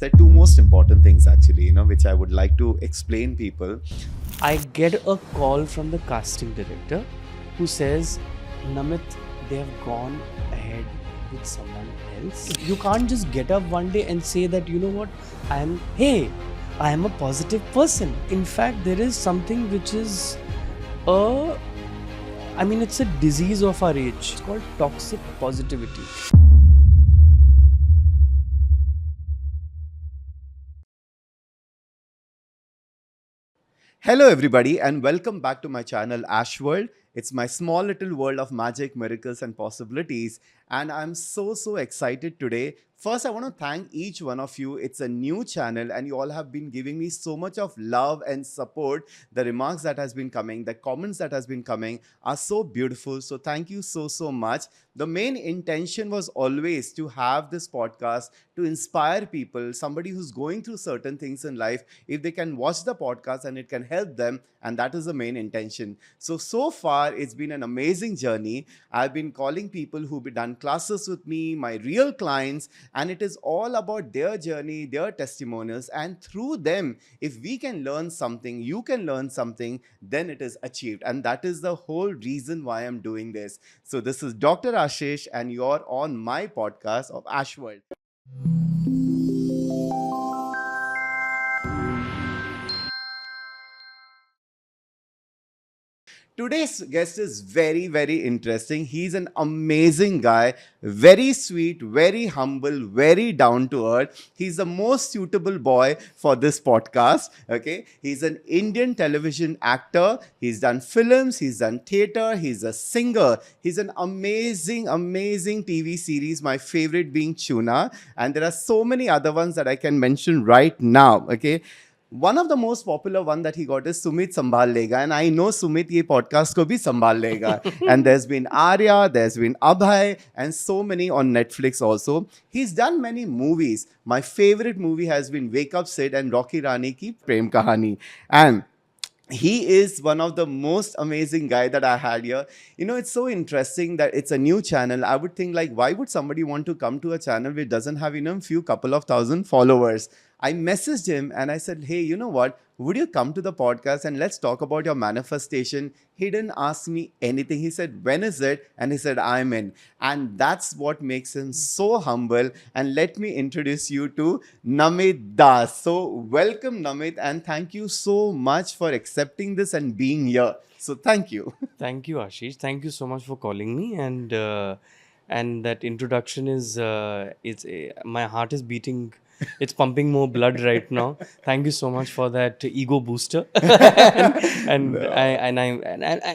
There are two most important things actually, which I would like to explain people. I get a call from the casting director who says, Namit, they have gone ahead with someone else. You can't just get up one day and say that, you know what, I am a positive person. In fact, there is something which is it's a disease of our age. It's called toxic positivity. Hello, everybody, and welcome back to my channel, Ashworld. It's my small little world of magic, miracles, and possibilities. And I'm so excited today. First, I want to thank each one of you. It's a new channel, and you all have been giving me so much of love and support. The remarks that has been coming, the comments that has been coming are so beautiful. So thank you so much. The main intention was always to have this podcast to inspire people, somebody who's going through certain things in life, if they can watch the podcast and it can help them, and that is the main intention. So far it's been an amazing journey. I've been calling people who've done classes with me, my real clients, and it is all about their journey, their testimonials, and through them, if we can learn something, you can learn something, then it is achieved. And that is the whole reason why I'm doing this. So this is Dr Ashish, and you're on my podcast of Ashworld. Today's guest is very interesting. He's an amazing guy, very sweet, very humble, very down to earth. He's the most suitable boy for this podcast. Okay, he's an Indian television actor. He's done films, he's done theater, he's a singer. He's an amazing TV series. My favorite being Tuna, and there are so many other ones that I can mention right now. Okay. One of the most popular one that he got is Sumit Sambhal Lega, and I know Sumit ye podcast ko bhi sambhal lega. And there's been Arya, there's been Abhay, and so many on Netflix also. He's done many movies. My favorite movie has been Wake Up Sid and Rocky Rani Ki Prem Kahani. And he is one of the most amazing guy that I had here. It's so interesting that it's a new channel. I would think like, why would somebody want to come to a channel which doesn't have, few couple of thousand followers? I messaged him and I said, hey, you know what? Would you come to the podcast and let's talk about your manifestation? He didn't ask me anything. He said, when is it? And he said, I'm in. And that's what makes him so humble. And let me introduce you to Namit Das. So welcome, Namit, and thank you so much for accepting this and being here. So thank you. Thank you, Ashish. Thank you so much for calling me, and that introduction is my heart is beating. It's pumping more blood right now. Thank you so much for that ego booster, and No. and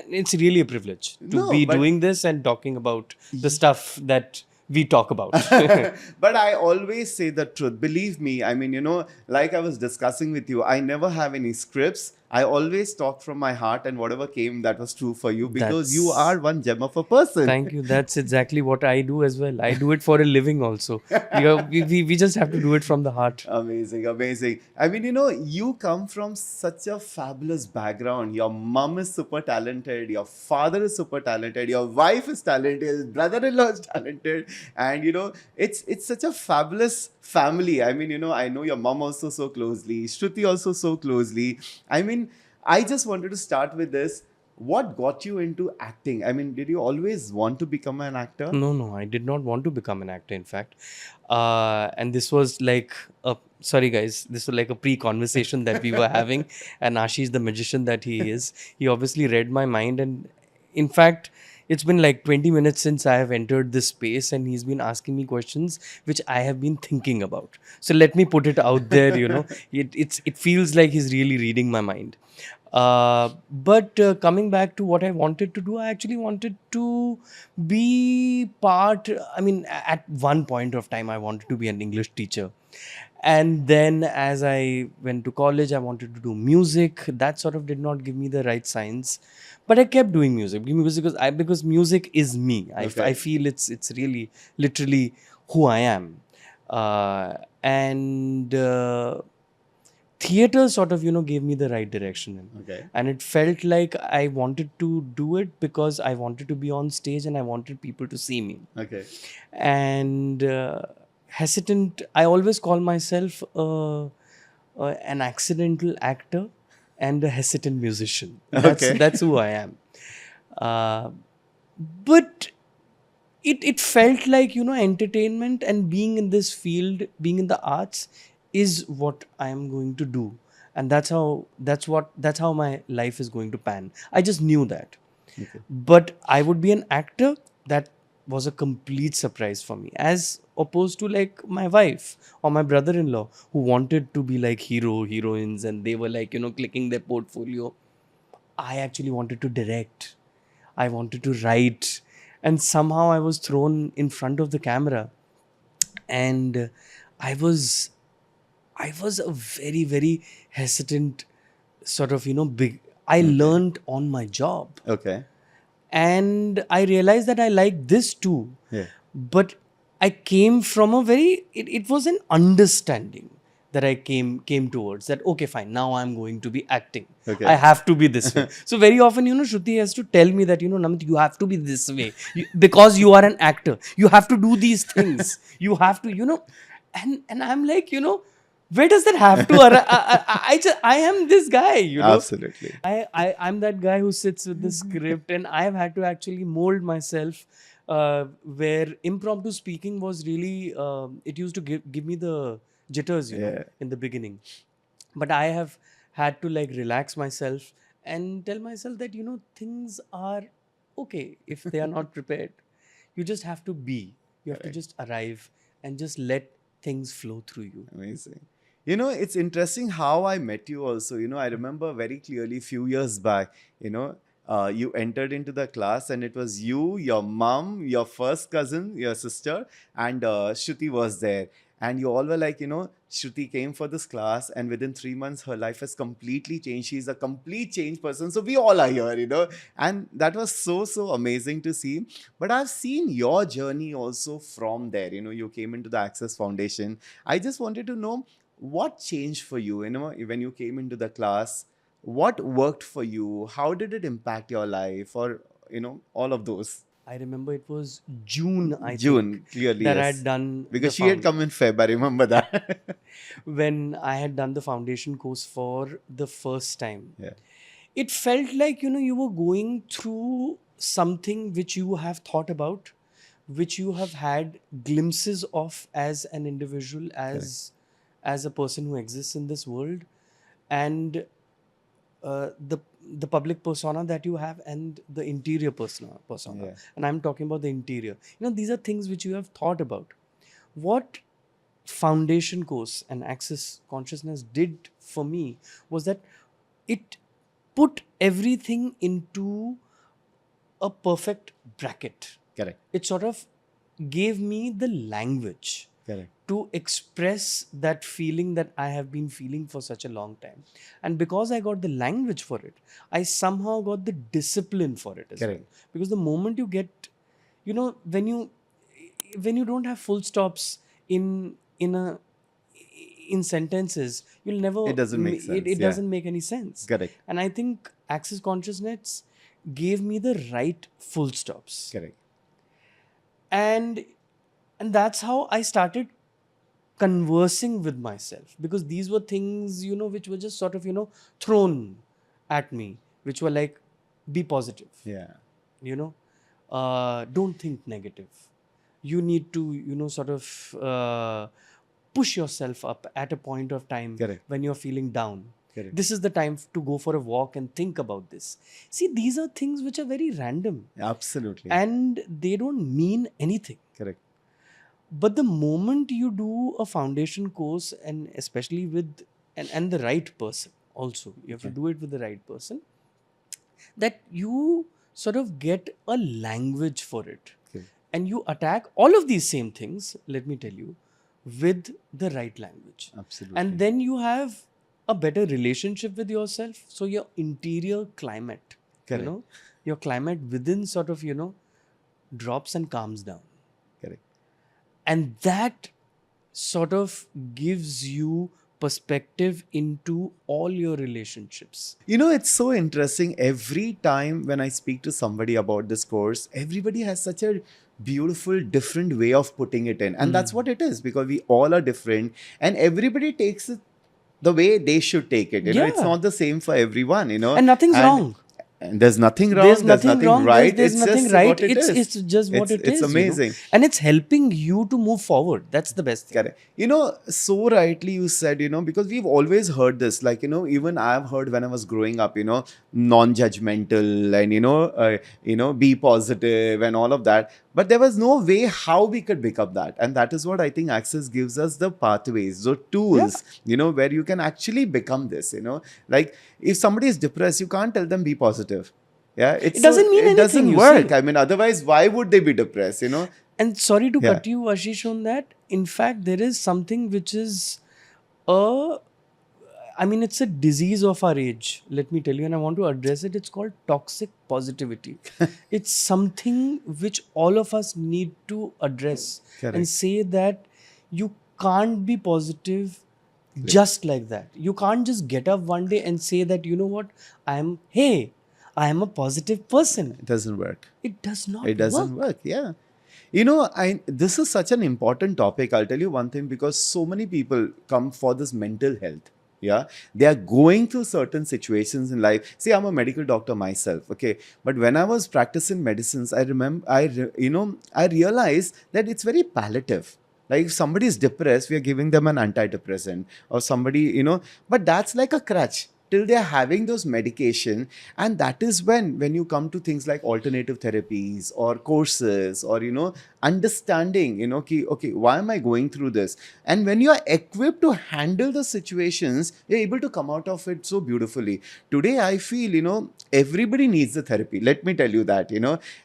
it's really a privilege to No, be but doing this and talking about the stuff that we talk about. but I always say the truth. Believe me, I mean, like I was discussing with you, I never have any scripts. I always talk from my heart, and whatever came, that was true for you because you That's are one gem of a person. Thank you. That's exactly what I do as well. I do it for a living also. We just have to do it from the heart. Amazing. I mean, you come from such a fabulous background. Your mom is super talented, your father is super talented, your wife is talented, your brother-in-law is talented, and it's such a fabulous family. I mean, I know your mom also so closely, Shruti also so closely. I mean, I just wanted to start with this. What got you into acting? I mean, did you always want to become an actor? No, I did not want to become an actor, in fact. And this was like sorry guys, this was like a pre-conversation that we were having. And Ashish, the magician that he is, he obviously read my mind. And in fact, it's been like 20 minutes since I have entered this space, and he's been asking me questions which I have been thinking about. So let me put it out there, it feels like he's really reading my mind. But coming back to what I wanted to do, I actually wanted to be part. I mean, at one point of time, I wanted to be an English teacher. And then as I went to college, I wanted to do music. That sort of did not give me the right signs. But I kept doing music because music is me. Okay. I feel it's really literally who I am. And theater sort of gave me the right direction, Okay. and it felt like I wanted to do it because I wanted to be on stage and I wanted people to see me. Okay. And hesitant. I always call myself an accidental actor and a hesitant musician. Okay. That's who I am. Uh, but it felt like, entertainment and being in this field, being in the arts, is what I am going to do, and that's how my life is going to pan. I just knew that. Okay. But I would be an actor, that was a complete surprise for me, as opposed to like my wife or my brother-in-law, who wanted to be like heroines, and they were like, clicking their portfolio. I actually wanted to direct, I wanted to write, and somehow I was thrown in front of the camera, and I was I was a very, very hesitant sort of, big. I Okay. learned on my job, Okay. and I realized that I like this too. Yeah. But I came from a very, it was an understanding that I came towards, that okay, fine, now I'm going to be acting. Okay. I have to be this way. So very often, Shruti has to tell me that, Namit, you have to be this way, because you are an actor. You have to do these things. You have to, and I'm like, where does that have to? I am this guy, Absolutely. I'm that guy who sits with the script, and I've had to actually mold myself, where impromptu speaking was really, it used to give me the jitters, Yeah. in the beginning. But I have had to like relax myself and tell myself that, things are okay if they are not prepared. You just have to be, you have to Correct. just arrive and just let things flow through you. Amazing. It's interesting how I met you also. I remember very clearly few years back, you entered into the class and it was you, your mom, your first cousin, your sister, and Shruti was there. And you all were like, Shruti came for this class and within 3 months, her life has completely changed. She's a complete changed person. So we all are here. And that was so, so amazing to see. But I've seen your journey also from there. You came into the Access Foundation. I just wanted to know what changed for you, when you came into the class, what worked for you, how did it impact your life, or, all of those. I remember it was June, I think, June, clearly, that I had yes. done the Because she had come in Feb, I remember that. when I had done the foundation course for the first time. Yeah, It felt like, you were going through something which you have thought about, which you have had glimpses of as an individual, correct. as a person who exists in this world, and the public persona that you have, and the interior persona. Yeah, And I'm talking about the interior. These are things which you have thought about. What foundation course and Access Consciousness did for me was that it put everything into a perfect bracket. correct, It sort of gave me the language correct, to express that feeling that I have been feeling for such a long time. And because I got the language for it, I somehow got the discipline for it as well. correct. Because the moment you get, when you don't have full stops in sentences, you'll never, It doesn't make sense. it Yeah, doesn't make any sense. correct, And I think Access Consciousness gave me the right full stops. correct. And that's how I started conversing with myself, because these were things, which were just sort of, thrown at me, which were like, be positive, Yeah, don't think negative. You need to, sort of push yourself up at a point of time correct, when you're feeling down. correct. This is the time to go for a walk and think about this. See, these are things which are very random Absolutely. and they don't mean anything. Correct. But the moment you do a foundation course, and especially with and the right person also, you have to do it with the right person, that you sort of get a language for it. Okay. And you attack all of these same things, let me tell you, with the right language. Absolutely. And then you have a better relationship with yourself. So your interior climate, Correct. your climate within sort of, drops and calms down. Correct. And that sort of gives you perspective into all your relationships. It's so interesting. Every time when I speak to somebody about this course, everybody has such a beautiful, different way of putting it in. And that's what it is, because we all are different and everybody takes it the way they should take it. It's Yeah. not the same for everyone. And nothing's And wrong. there's nothing There's wrong, there's nothing nothing wrong. right. There's It's nothing just right. what it is. It's just what it It's is, amazing. and it's helping you to move forward. That's the best thing. Correct. So rightly you said, because we've always heard this, like, even I've heard when I was growing up, non-judgmental and, be positive and all of that. But there was no way how we could become that. And that is what I think Access gives us, the pathways, the tools, where you can actually become this. Like if somebody is depressed, you can't tell them be positive. Yeah, It doesn't mean it anything, doesn't you work. see. I mean, otherwise, why would they be depressed? And sorry to Yeah. cut you, Ashish, on that. In fact, there is something which is a, I mean, it's a disease of our age. Let me tell you, and I want to address it. It's called toxic positivity. It's something which all of us need to address and Correct. say that you can't be positive just like that. You can't just get up one day and say that, you know what, I am a positive person. It doesn't work. It does not It doesn't work. Yeah. This is such an important topic. I'll tell you one thing, because so many people come for this mental health. Yeah. They are going through certain situations in life. See, I'm a medical doctor myself. Okay. But when I was practicing medicines, I remember, I realized that it's very palliative. Like if somebody is depressed, we are giving them an antidepressant, or somebody, but that's like a crutch till they are having those medication. And that is when you come to things like alternative therapies or courses, or understanding, okay, why am I going through this? And when you are equipped to handle the situations, you're able to come out of it so beautifully. Today I feel, everybody needs the therapy, let me tell you that.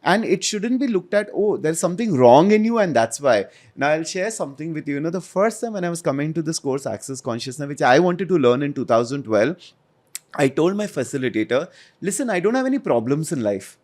And it shouldn't be looked at, oh, there's something wrong in you and that's why. Now I'll share something with you. The first time when I was coming to this course, Access Consciousness, which I wanted to learn in 2012, I told my facilitator, listen, I don't have any problems in life.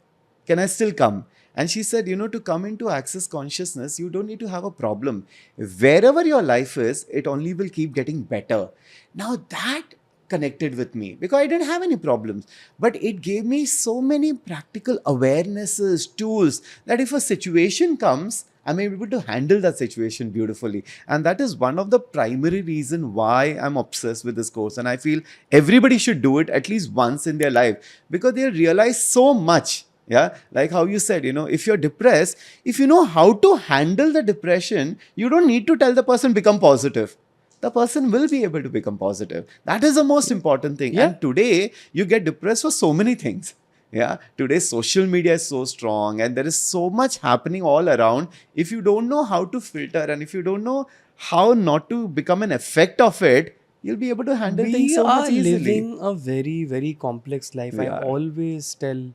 Can I still come? And she said, to come into Access Consciousness, you don't need to have a problem. Wherever your life is, it only will keep getting better. Now that connected with me, because I didn't have any problems, but it gave me so many practical awarenesses, tools, that if a situation comes, I'm able to handle that situation beautifully. And that is one of the primary reason why I'm obsessed with this course. And I feel everybody should do it at least once in their life, because they'll realize so much. Yeah, like how you said, if you're depressed, if you know how to handle the depression, you don't need to tell the person become positive. The person will be able to become positive. That is the most important thing. Yeah. And today you get depressed for so many things. Yeah, today social media is so strong and there is so much happening all around. If you don't know how to filter, and if you don't know how not to become an effect of it, you'll be able to handle things We so are much easily. living a very, very complex life. We I are. always tell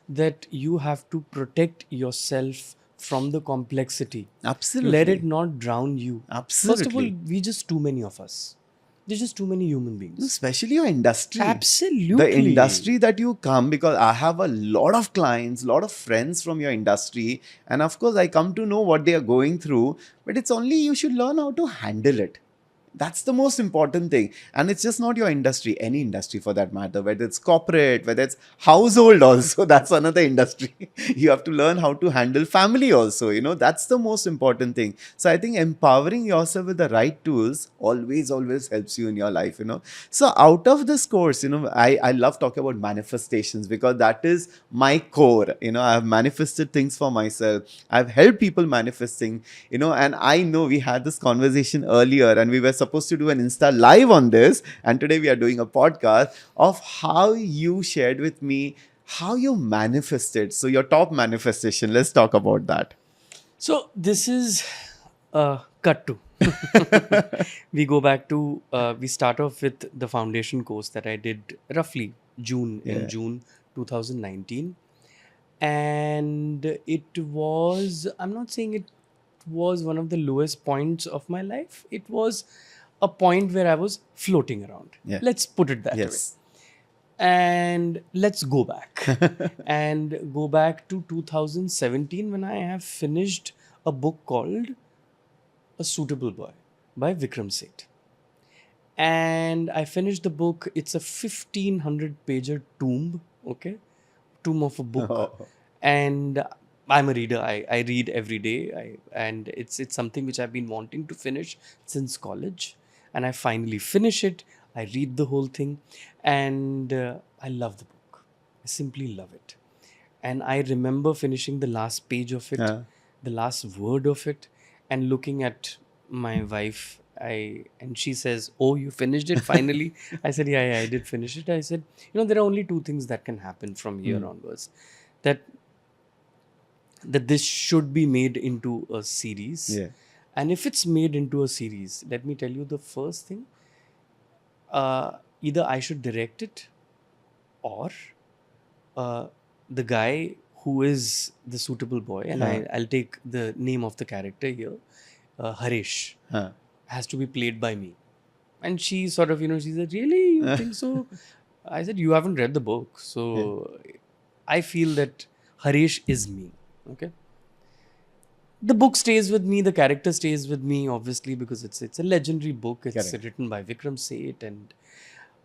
that you have to protect yourself from the complexity. Absolutely. Let it not drown you. First of all, Absolutely. we just too many of us. There's just too many human beings. Especially your industry. Absolutely. The industry that you come, because I have a lot of clients, a lot of friends from your industry. And of course, I come to know what they are going through. But it's only you should learn how to handle it. That's the most important thing. And it's just not your industry, any industry for that matter, whether it's corporate, whether it's household also, that's another industry. You have to learn how to handle family also, that's the most important thing. So I think empowering yourself with the right tools always helps you in your life. So out of this course, I love talking about manifestations, because that is my core. I've manifested things for myself. I've helped people manifesting, and I know we had this conversation earlier and we were supposed to do an Insta live on this. And today we are doing a podcast of how you shared with me how you manifested. So your top manifestation, let's talk about that. So this is cut to. We go back to, we start off with the foundation course that I did roughly in June 2019. And it was, I'm not saying it was one of the lowest points of my life. It was a point where I was floating around. Yeah. Let's put it that way. Yes. And let's go back and go back to 2017, when I have finished a book called A Suitable Boy by Vikram Seth. And I finished the book. It's a 1500 pager tomb, okay? Tomb of a book. Oh. And I'm a reader. I read every day. And it's something which I've been wanting to finish since college. And I finally finish it. I read the whole thing. And I love the book. I simply love it. And I remember finishing the last page of it, Yeah. the last word of it, and looking at my wife. And she says, "Oh, you finished it finally?" I said, "Yeah, I did finish it." I said, "There are only two things that can happen from here onwards. That this should be made into a series. Yeah. And if it's made into a series, let me tell you the first thing, either I should direct it, or uh, the guy who is the suitable boy, and I'll take the name of the character here, Harish, Huh. has to be played by me." And she sort of, she said, "Really? You think so?" I said, "You haven't read the book. So I feel that Harish is me." Okay. The book stays with me, the character stays with me, obviously, because it's a legendary book. It's Correct. written by Vikram Seth, and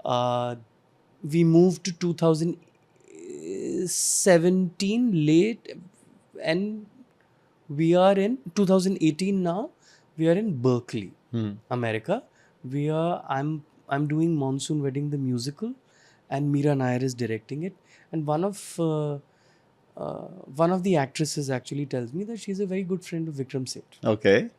uh, we moved to 2017 late, and we are in 2018 now. We are in Berkeley, America. I'm doing Monsoon Wedding the musical, and Meera Nair is directing it. And one of the actresses actually tells me that she's a very good friend of Vikram Seth. Okay.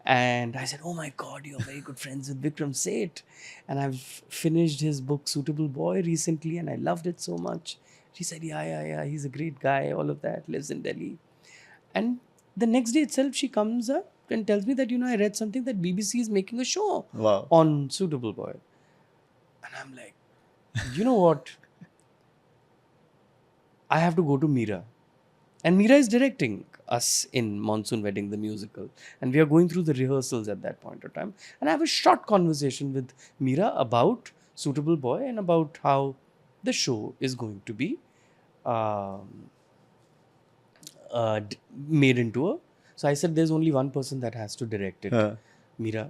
And I said, "Oh my God, you're very good friends with Vikram Seth." And I've finished his book Suitable Boy recently, and I loved it so much. She said, "Yeah, he's a great guy, all of that, lives in Delhi." And the next day itself, she comes up and tells me that, "I read something that BBC is making a show Wow. on Suitable Boy." And I'm like, you know what? I have to go to Meera. And Meera is directing us in Monsoon Wedding, the musical. And we are going through the rehearsals at that point of time. And I have a short conversation with Meera about Suitable Boy and about how the show is going to be um, made into a. So I said, "There's only one person that has to direct it. Huh. Meera,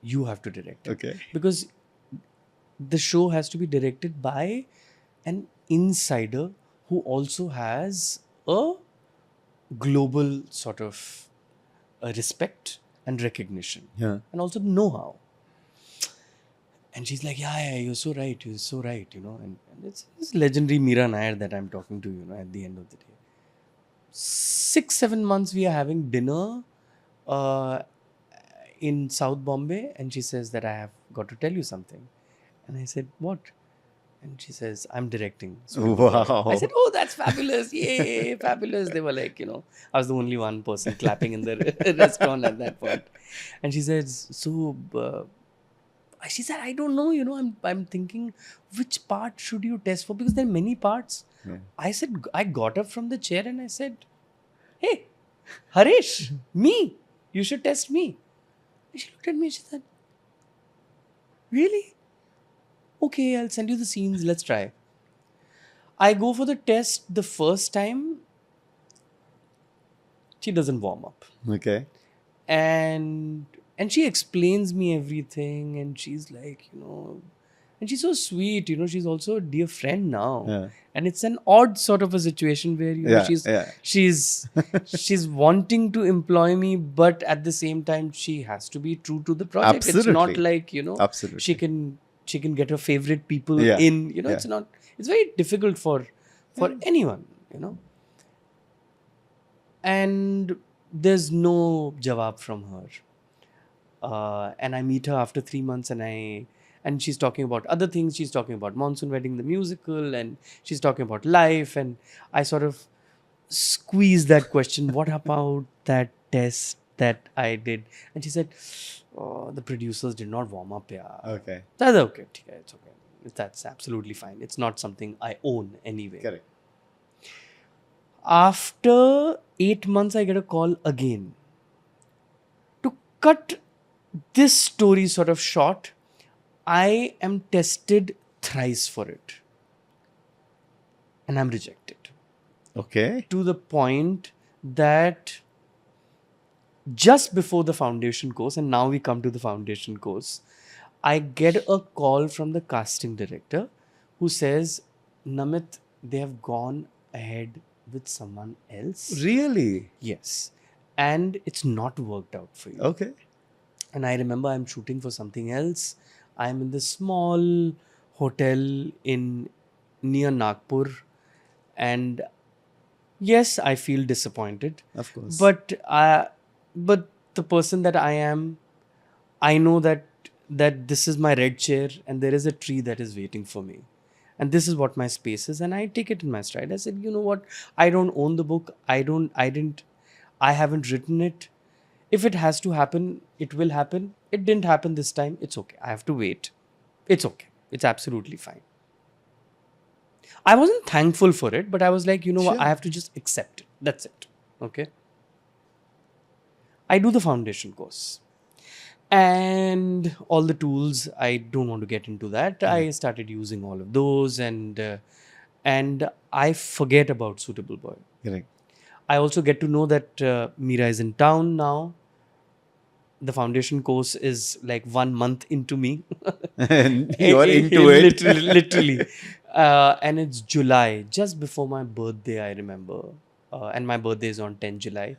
you have to direct it." Okay. Because the show has to be directed by an insider who also has a global sort of respect and recognition, Yeah. and also know-how. And she's like, "Yeah, you're so right, and it's legendary Meera Nair that I'm talking to, at the end of the day. 6-7 months we are having dinner uh, in South Bombay, and she says that I have got to tell you something. And I said, "What?" And she says, "I'm directing Suitable Boy." Wow. I said, "Oh, that's fabulous. Yay, fabulous." They were like, I was the only one person clapping in the restaurant at that point. And she says, "So, she said, I don't know, I'm thinking, which part should you test for? Because there are many parts." Yeah. I said, I got up from the chair and I said, "Hey, Harish, me, you should test me." And she looked at me and she said, "Really? Okay, I'll send you the scenes. Let's try." I go for the test the first time. She doesn't warm up. Okay. And she explains me everything, and she's like, and she's so sweet, she's also a dear friend now. Yeah. And it's an odd sort of a situation where, Yeah, she's yeah. she's she's wanting to employ me, but at the same time she has to be true to the project. It's not Absolutely. like, Absolutely. she can get her favorite people Yeah. in, Yeah. it's very difficult for anyone, and there's no jawab from her. And I meet her after 3 months, and she's talking about other things. She's talking about Monsoon Wedding, the musical, and she's talking about life. And I sort of squeeze that question, "What about that test that I did?" And she said, "Oh, the producers did not warm up. Yeah." Okay. That's okay. It's okay. That's absolutely fine. It's not something I own anyway. Correct. After 8 months, I get a call again. To cut this story sort of short, I am tested thrice for it. And I'm rejected. Okay. To the point that just before the foundation course, and now we come to the foundation course, I get a call from the casting director who says, "Namit, they have gone ahead with someone else. Really? Yes. And it's not worked out for you. Okay. And I remember I'm shooting for something else. I'm in this small hotel in near Nagpur, and yes, I feel disappointed. Of course. But the person that I am, I know that this is my red chair and there is a tree that is waiting for me. And this is what my space is, and I take it in my stride. I said, you know what? I don't own the book. I haven't written it. If it has to happen, it will happen. It didn't happen this time. It's okay. I have to wait. It's okay. It's absolutely fine. I wasn't thankful for it, but I was like, you know what? Sure. I have to just accept it. That's it. Okay. I do the foundation course. And all the tools, I don't want to get into that. I started using all of those, and I forget about Suitable Boy. Correct. I also get to know that Meera is in town now. The foundation course is like 1 month into me. And you're into it. Literally. And it's July, just before my birthday, I remember. And my birthday is on 10 July.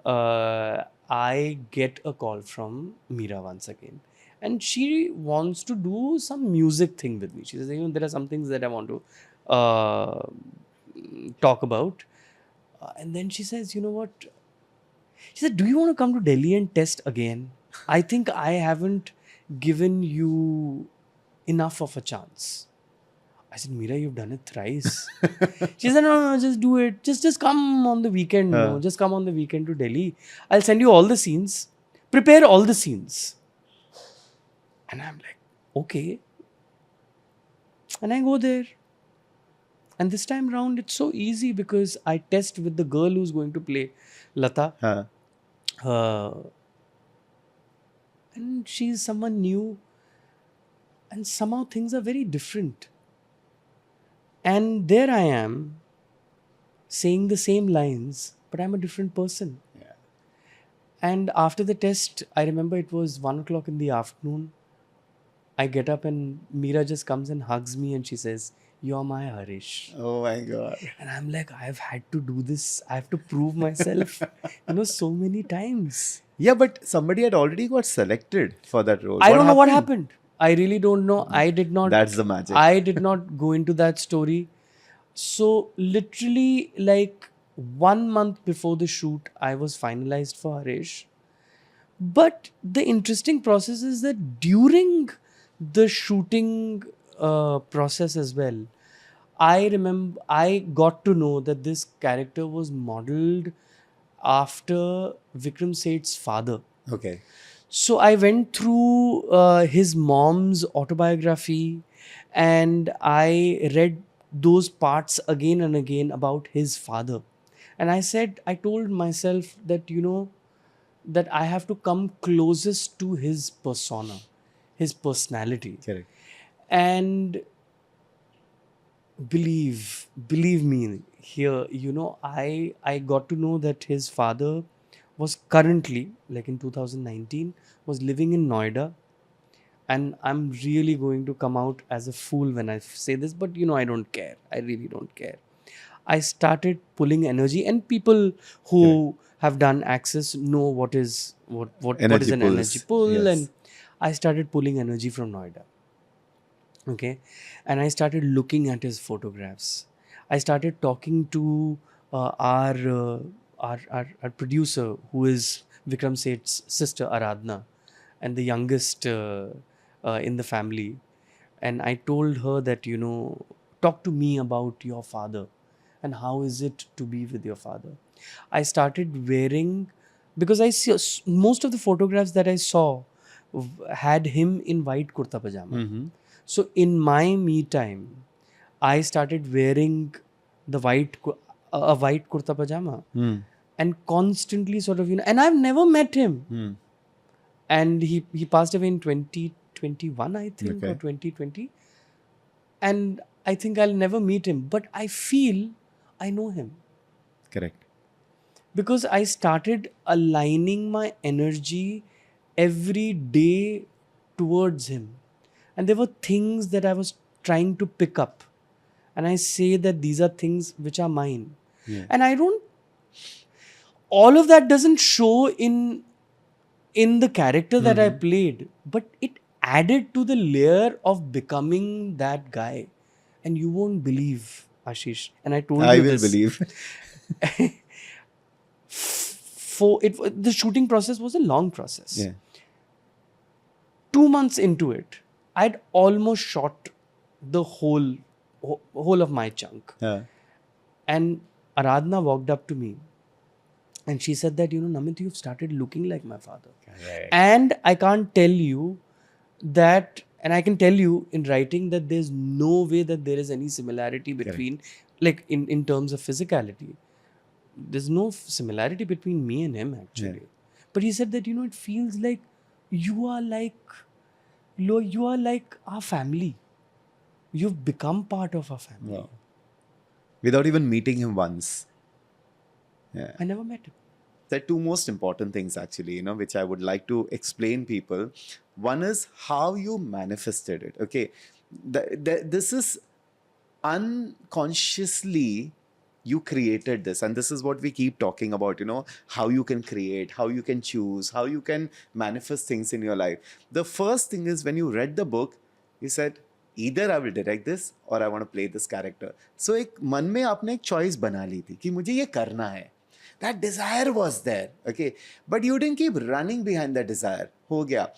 I get a call from Meera once again. And she wants to do some music thing with me. She says, you know, there are some things that I want to talk about. And then she says, you know what? She said, do you want to come to Delhi and test again? I think I haven't given you enough of a chance. I said, Meera, you've done it thrice. She said, no, just do it. Just come on the weekend. No, just come on the weekend to Delhi. I'll send you all the scenes. Prepare all the scenes. And I'm like, okay. And I go there. And this time round, it's so easy because I test with the girl who's going to play Lata. And she's someone new. And somehow things are very different. And there I am saying the same lines, but I'm a different person. Yeah. And after the test, I remember it was 1 o'clock in the afternoon. I get up and Meera just comes and hugs me and she says, you're my Harish. Oh my God. And I'm like, I've had to do this. I have to prove myself, so many times. Yeah, but somebody had already got selected for that role. I don't know what happened. I really don't know. I did not. That's the magic. I did not go into that story. So literally like 1 month before the shoot, I was finalized for Harish. But the interesting process is that during the shooting process as well, I remember I got to know that this character was modeled after Vikram Seth's father. Okay. So I went through his mom's autobiography and I read those parts again and again about his father. And I told myself that, that I have to come closest to his persona, his personality. Correct. And believe me, here, I got to know that his father was currently, like in 2019, was living in Noida. And I'm really going to come out as a fool when I say this, but I don't care. I really don't care. I started pulling energy, and people who have done Access know what is an energy pull. Yes. And I started pulling energy from Noida. Okay. And I started looking at his photographs. I started talking to our producer, who is Vikram Seth's sister, Aradhna, and the youngest in the family. And I told her that, talk to me about your father and how is it to be with your father. I started wearing, because I see most of the photographs that I saw had him in white kurta pajama. So in my me time, I started wearing a white kurta pajama and constantly sort of, and I've never met him. And he passed away in 2021, I think, or 2020. And I think I'll never meet him, but I feel I know him. Correct. Because I started aligning my energy every day towards him. And there were things that I was trying to pick up. And I say that these are things which are mine. And I don't, all of that doesn't show in the character that I played, but it added to the layer of becoming that guy. And you won't believe, Ashish, and I told I you will this. believe. The shooting process was a long process. Yeah. 2 months into it, I'd almost shot the whole of my chunk. Yeah. And Aradhana walked up to me and she said that, Namit, you've started looking like my father. Correct. And I can't tell you that, and I can tell you in writing that there's no way that there is any similarity between, like in terms of physicality, there's no similarity between me and him actually. But he said that, it feels like you are like, you are like our family. You've become part of our family. Wow. Without even meeting him once. Yeah. I never met him. There are two most important things actually, which I would like to explain people. One is how you manifested it. Okay. This is unconsciously you created this, and this is what we keep talking about, how you can create, how you can choose, how you can manifest things in your life. The first thing is when you read the book, you said, either I will direct this or I want to play this character. So एक मन में आपने एक choice बना ली थी कि मुझे ये करना है. That desire was there, okay, but you didn't keep running behind that desire. हो गया.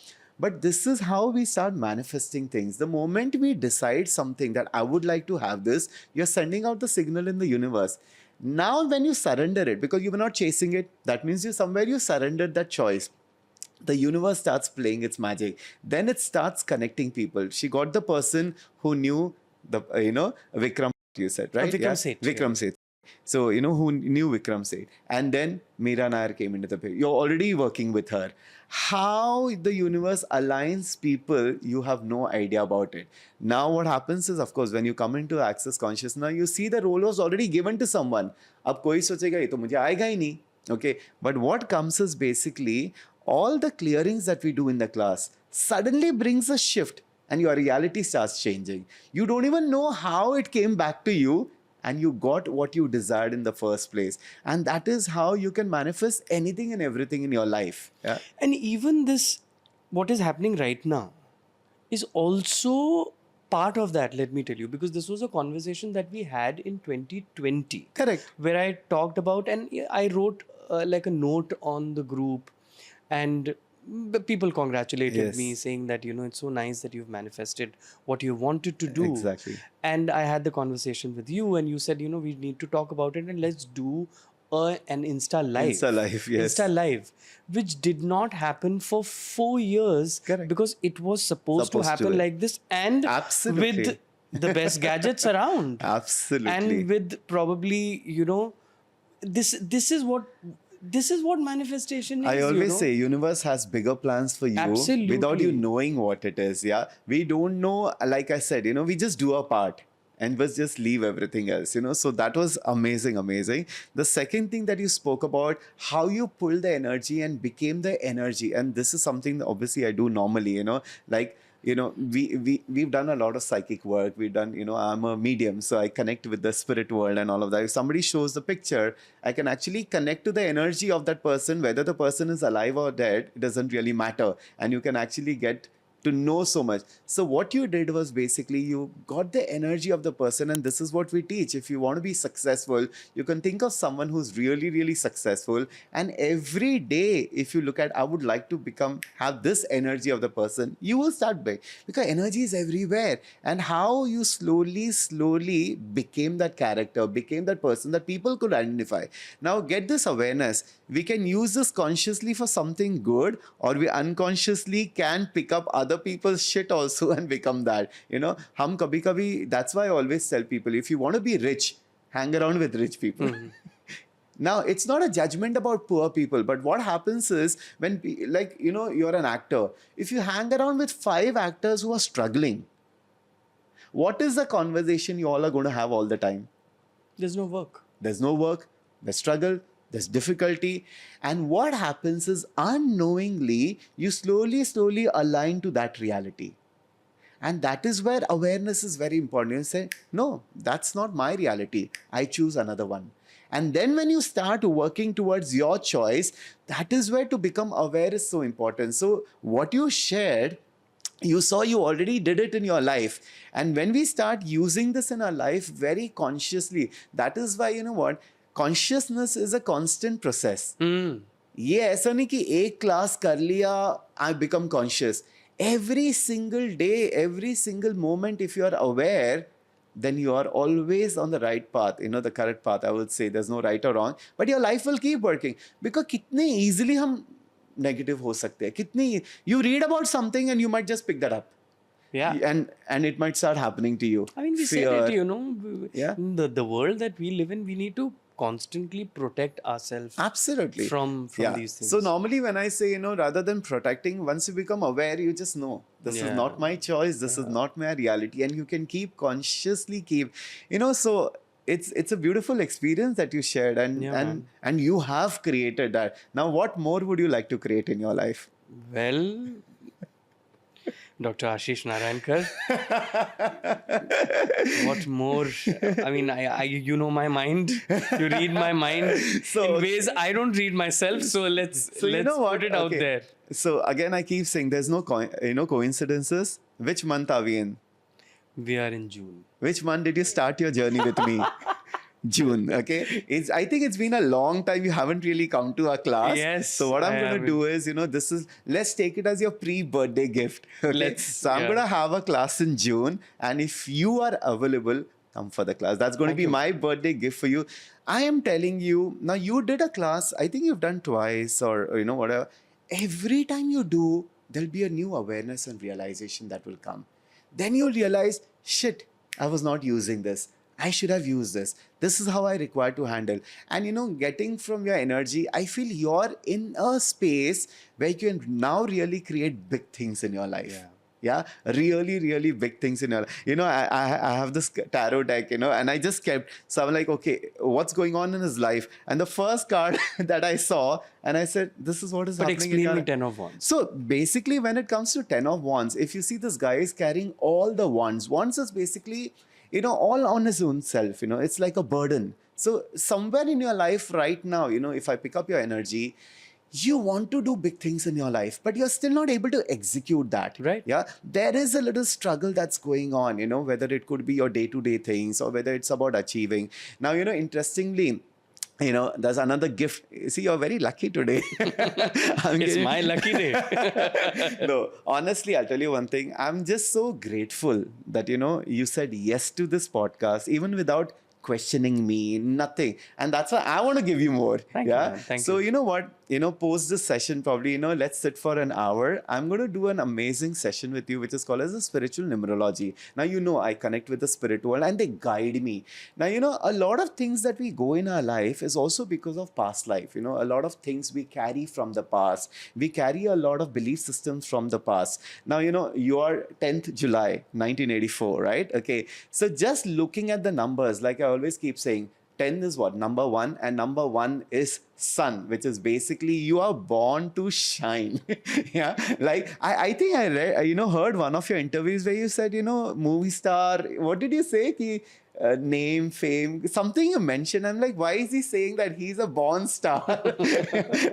But this is how we start manifesting things. The moment we decide something that I would like to have this, you're sending out the signal in the universe. Now, when you surrender it, because you were not chasing it, that means you surrendered that choice. The universe starts playing its magic. Then it starts connecting people. She got the person who knew the, Vikram, you said, right? Vikram Seth. Vikram Seth. So, who knew Vikram Seth. And then Meera Nair came into the picture. You're already working with her. How the universe aligns people, you have no idea about it. Now, what happens is, of course, when you come into access consciousness, you see the role was already given to someone. अब कोई सोचेगा ये तो मुझे आएगा ही नहीं. Okay, but what comes is basically all the clearings that we do in the class suddenly brings a shift and your reality starts changing. You don't even know how it came back to you and you got what you desired in the first place. And that is how you can manifest anything and everything in your life. Yeah. And even this, what is happening right now, is also part of that, let me tell you, because this was a conversation that we had in 2020. Correct. Where I talked about, and I wrote like a note on the group, and people congratulated me saying that, it's so nice that you've manifested what you wanted to do. Exactly. And I had the conversation with you and you said, we need to talk about it and let's do an Insta Live. Insta Live, yes. Insta Live, which did not happen for 4 years. Correct. Because it was supposed to happen like this, and absolutely with the best gadgets around. Absolutely. And with probably, this is what manifestation is. I always say universe has bigger plans for you. Absolutely. Without you knowing what it is. Yeah. We don't know, like I said, we just do our part and just leave everything else, So that was amazing. The second thing that you spoke about, how you pull the energy and became the energy. And this is something that obviously I do normally, like, we've done a lot of psychic work. We've done, I'm a medium, so I connect with the spirit world and all of that. If somebody shows the picture, I can actually connect to the energy of that person, whether the person is alive or dead, it doesn't really matter. And you can actually get to know so much. So what you did was basically you got the energy of the person, and this is what we teach. If you want to be successful, you can think of someone who's really, really successful. And every day, if you look at, I would like to have this energy of the person, you will start big because energy is everywhere. And how you slowly became that character, became that person that people could identify. Now get this awareness. We can use this consciously for something good, or we unconsciously can pick up other people's shit also and become that. Hum kabhi, that's why I always tell people, if you want to be rich, hang around with rich people. Mm-hmm. Now, it's not a judgment about poor people, but what happens is when, you're an actor. If you hang around with 5 actors who are struggling, what is the conversation you all are going to have all the time? There's no work. There's struggle. There's difficulty. And what happens is unknowingly, you slowly align to that reality. And that is where awareness is very important. You say, no, that's not my reality. I choose another one. And then when you start working towards your choice, that is where to become aware is so important. So what you shared, you saw you already did it in your life. And when we start using this in our life very consciously, that is why, you know what, consciousness is a constant process. ये ऐसा नहीं कि एक class कर लिया I become conscious every single day, every single moment, if you are aware, then you are always on the right path, you know, the correct path. I would say there's no right or wrong, but your life will keep working. Because कितने easily हम negative हो सकते हैं, कितनी you read about something and you might just pick that up. Yeah. And it might start happening to you. I mean, we Fear. said it, you know, Yeah. the world that we live in, we need to constantly protect ourselves Absolutely. from Yeah. these things. So normally when I say, you know, rather than protecting, once you become aware, you just know this is Yeah. not my choice, this is not my reality, and you can keep consciously keep, you know, so it's a beautiful experience that you shared, and Yeah, man. and you have created that. Now what more would you like to create in your life? Well, Dr. Ashish Narayankar. What more? I mean, I you know my mind. You read my mind So- in ways I don't read myself. So let's You know what? put it out Okay. there. So again, I keep saying there's no coincidences. Which month are we in? We are in June. Which month did you start your journey with me? June. Okay. I think it's been a long time. You haven't really come to our class. Yes, So what I'm I going to haven't. do is, you know, let's take it as your pre-birthday gift. Okay. So I'm going to have a class in June. And if you are available, come for the class. That's going to be my birthday gift for you. I am telling you, now you did a class, I think you've done twice or you know, whatever. Every time you do, there'll be a new awareness and realization that will come. Then you'll realize, shit, I was not using this. I should have used this. This is how I require to handle. And you know, getting from your energy, I feel you're in a space where you can now really create big things in your life. Yeah. Yeah, really, really big things in your life. You know, I have this tarot deck, you know, and I just kept, so I'm like, okay, what's going on in his life? And the first card that I saw, and I said, this is what is But happening in explain your me life. 10 of Wands. So basically, when it comes to 10 of Wands, if you see this guy is carrying all the wands. Wands is basically, you know, all on his own self, you know, it's like a burden. So somewhere in your life right now, you know, if I pick up your energy, you want to do big things in your life, but you're still not able to execute that. Right. Yeah. There is a little struggle that's going on, you know, whether it could be your day-to-day things or whether it's about achieving. Now, you know, interestingly, you know, there's another gift. See, you're very lucky today. It's my lucky day. No, honestly, I'll tell you one thing. I'm just so grateful that, you know, you said yes to this podcast, even without questioning me, nothing. And that's why I want to give you more. Thank you, man. Thank so, you. you know what? You know, post this session, probably, you know, let's sit for an hour. I'm going to do an amazing session with you, which is called as a spiritual numerology. Now, you know, I connect with the spirit world and they guide me. Now, you know, a lot of things that we go in our life is also because of past life. You know, a lot of things we carry from the past. We carry a lot of belief systems from the past. Now, you know, you're 10th July, 1984, right? Okay. So just looking at the numbers, like I always keep saying, 10 is what? Number 1, and number 1 is sun, which is basically you are born to shine. Yeah. Like I think I read, you know, heard one of your interviews where you said, you know, movie star, what did you say? Ki, name, fame, something you mentioned. I'm like, why is he saying that he's a born star?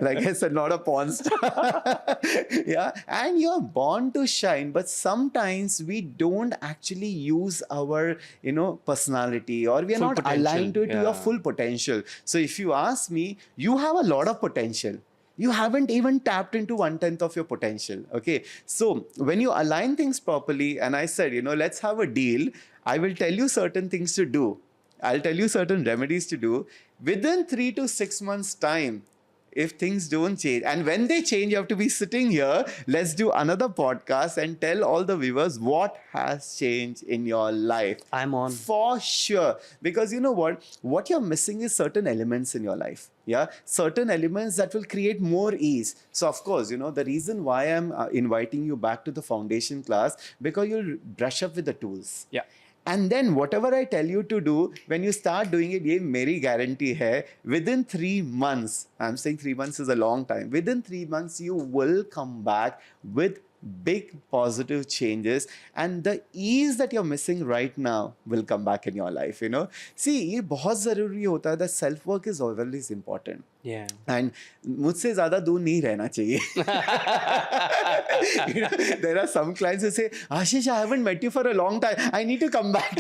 Like I said, not a porn star. Yeah. And you're born to shine, but sometimes we don't actually use our, you know, personality, or we are Full not potential, aligned to it to your yeah. full potential. So if you ask me, you have a lot of potential. You haven't even tapped into 1/10 of your potential. Okay. So when you align things properly, and I said, you know, let's have a deal. I will tell you certain things to do. I'll tell you certain remedies to do. Within 3 to 6 months' time, if things don't change, and when they change, you have to be sitting here. Let's do another podcast and tell all the viewers what has changed in your life. I'm on. For sure. Because you know what you're missing is certain elements in your life. Yeah. Certain elements that will create more ease. So of course, you know, the reason why I'm inviting you back to the foundation class, because you'll brush up with the tools. Yeah. And then whatever I tell you to do, when you start doing it, ये मेरी guarantee है, within 3 months, I'm saying 3 months is a long time, within 3 months, you will come back with big positive changes, and the ease that you're missing right now will come back in your life, you know. See, ये बहुत ज़रूरी होता है, that self work is always important. Yeah. And मुझसे ज़्यादा दूर नहीं रहना चाहिए. You know, there are some clients who say, Ashish, I haven't met you for a long time. I need to come back.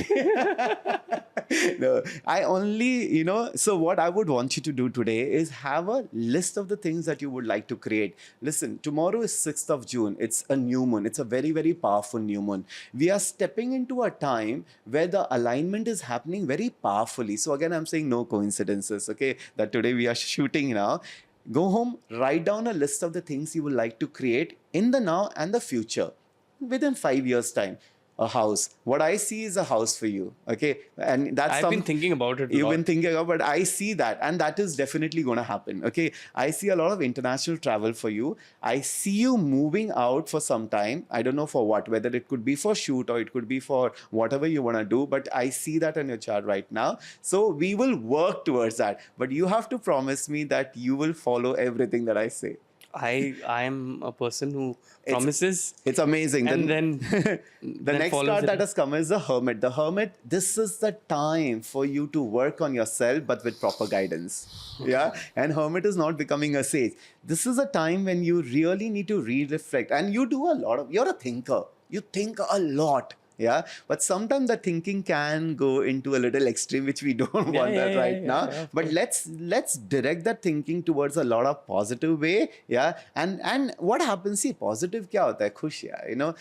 No, I only, you know, so what I would want you to do today is have a list of the things that you would like to create. Listen, tomorrow is 6th of June. It's a new moon. It's a very, very powerful new moon. We are stepping into a time where the alignment is happening very powerfully. So again, I'm saying no coincidences, okay? That today we are shooting now. Go home, write down a list of the things you would like to create in the now and the future within 5 years' time. A house. What I see is a house for you. Okay. And that's I've been thinking about it. You've been thinking about, but I see that. And that is definitely going to happen. Okay. I see a lot of international travel for you. I see you moving out for some time. I don't know for what, whether it could be for shoot or it could be for whatever you want to do. But I see that in your chart right now. So we will work towards that. But you have to promise me that you will follow everything that I say. I am a person who promises. It's amazing. And then the next card that has come is the Hermit. The Hermit, this is the time for you to work on yourself, but with proper guidance. Yeah. And Hermit is not becoming a sage. This is a time when you really need to reflect. And you do a lot of, you're a thinker. You think a lot. Yeah, but sometimes the thinking can go into a little extreme, which we don't want that right now. Yeah, but let's direct that thinking towards a lot of positive way. Yeah, and what happens? See, positive क्या होता है? खुश, yeah, you know.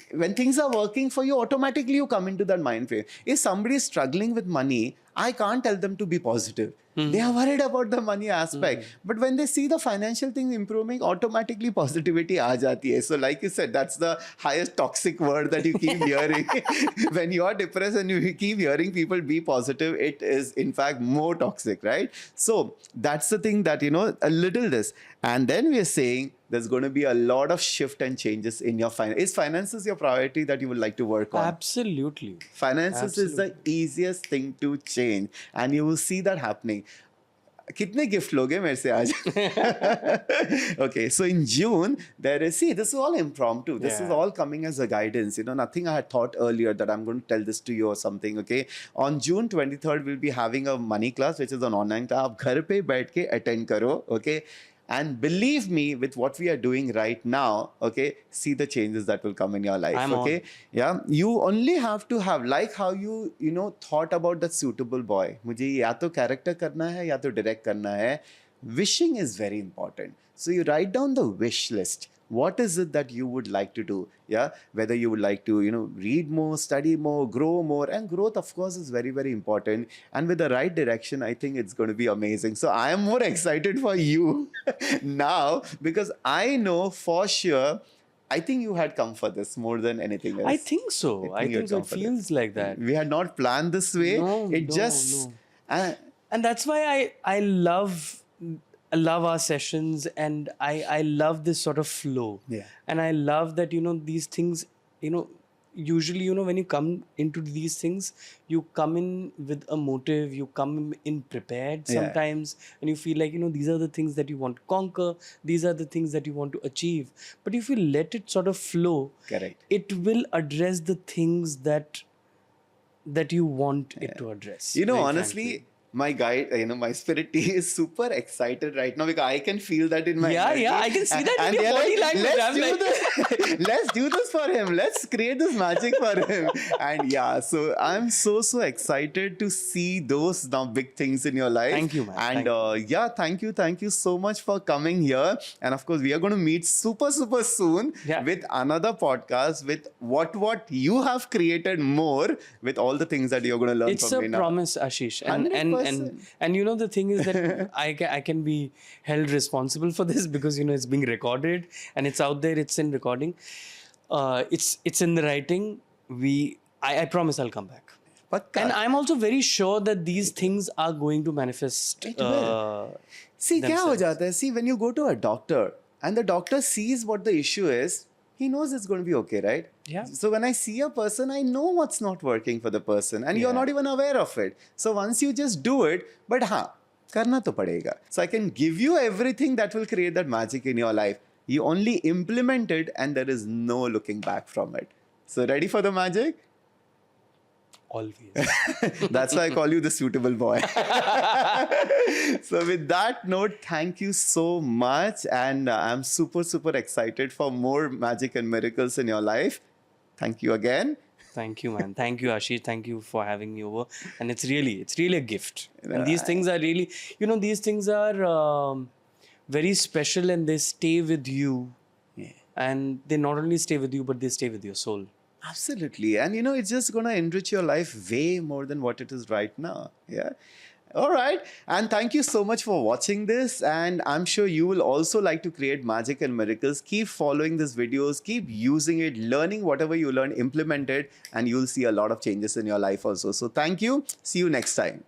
When things are working for you, automatically you come into that mind frame. If somebody is struggling with money, I can't tell them to be positive. They are worried about the money aspect. But when they see the financial things improving, automatically positivity aa jati hai. So like you said, that's the highest toxic word that you keep hearing. When you are depressed and you keep hearing people be positive, it is in fact more toxic, right? So that's the thing that, you know, a little this. And then we are saying there's going to be a lot of shift and changes in your finance. Is finances your priority that you would like to work on? Absolutely. Finances is the easiest thing to change, and you will see that happening. कितने gift लोगे मेरे से आज? Okay, so in June there is, see, this is all impromptu. This is all coming as a guidance. You know, nothing I had thought earlier that I'm going to tell this to you or something. Okay, on June 23rd we'll be having a money class, which is an online class. आप घर पे बैठ के attend करो. Okay. And believe me, with what we are doing right now, okay, see the changes that will come in your life. Okay. Yeah. You only have to have, like how you know, thought about that suitable boy. मुझे या तो character करना है या तो direct करना है. Wishing is very important. So you write down the wish list. What is it that you would like to do? Yeah, whether you would like to, you know, read more, study more, grow more, and growth, of course, is very, very important. And with the right direction, I think it's going to be amazing. So I am more excited for you now, because I know for sure, I think you had come for this more than anything else. I think so. I think so. It feels like that. We had not planned this way. No. And that's why I love our sessions, and I love this sort of flow. Yeah. And I love that, you know, these things, you know, usually, you know, when you come into these things, you come in with a motive, you come in prepared sometimes, and you feel like, you know, these are the things that you want to conquer, these are the things that you want to achieve. But if you let it sort of flow, correct, it will address the things that you want it to address. You know, honestly, frankly, my guide, you know, my spirit is super excited right now, because I can feel that in my energy. Yeah, I can see that in your body language. Let's do this for him. Let's create this magic for him. And yeah, so I'm so excited to see those now big things in your life. Thank you, man. And thank you so much for coming here. And of course, we are going to meet super soon with another podcast with what you have created more, with all the things that you're going to learn from me now. It's a promise, Ashish. And you know, the thing is that I can be held responsible for this, because, you know, it's being recorded and it's out there, it's in recording, it's in the writing. I promise I'll come back. And I'm also very sure that these things are going to manifest. See, क्या हो जाता है? See, when you go to a doctor and the doctor sees what the issue is, he knows it's going to be okay, right? Yeah. So when I see a person, I know what's not working for the person, and you're not even aware of it. So once you just do it, but करना तो पड़ेगा. So I can give you everything that will create that magic in your life. You only implement it and there is no looking back from it. So ready for the magic? Always. That's why I call you the suitable boy. So with that note, thank you so much. And I'm super, super excited for more magic and miracles in your life. Thank you again. Thank you, man. Thank you, Ashish. Thank you for having me over. And it's really a gift. And these things are really, these things are very special and they stay with you. Yeah. And they not only stay with you, but they stay with your soul. Absolutely. And it's just going to enrich your life way more than what it is right now. Yeah. All right. And thank you so much for watching this. And I'm sure you will also like to create magic and miracles. Keep following these videos, keep using it, learning whatever you learn, implement it, and you'll see a lot of changes in your life also. So thank you. See you next time.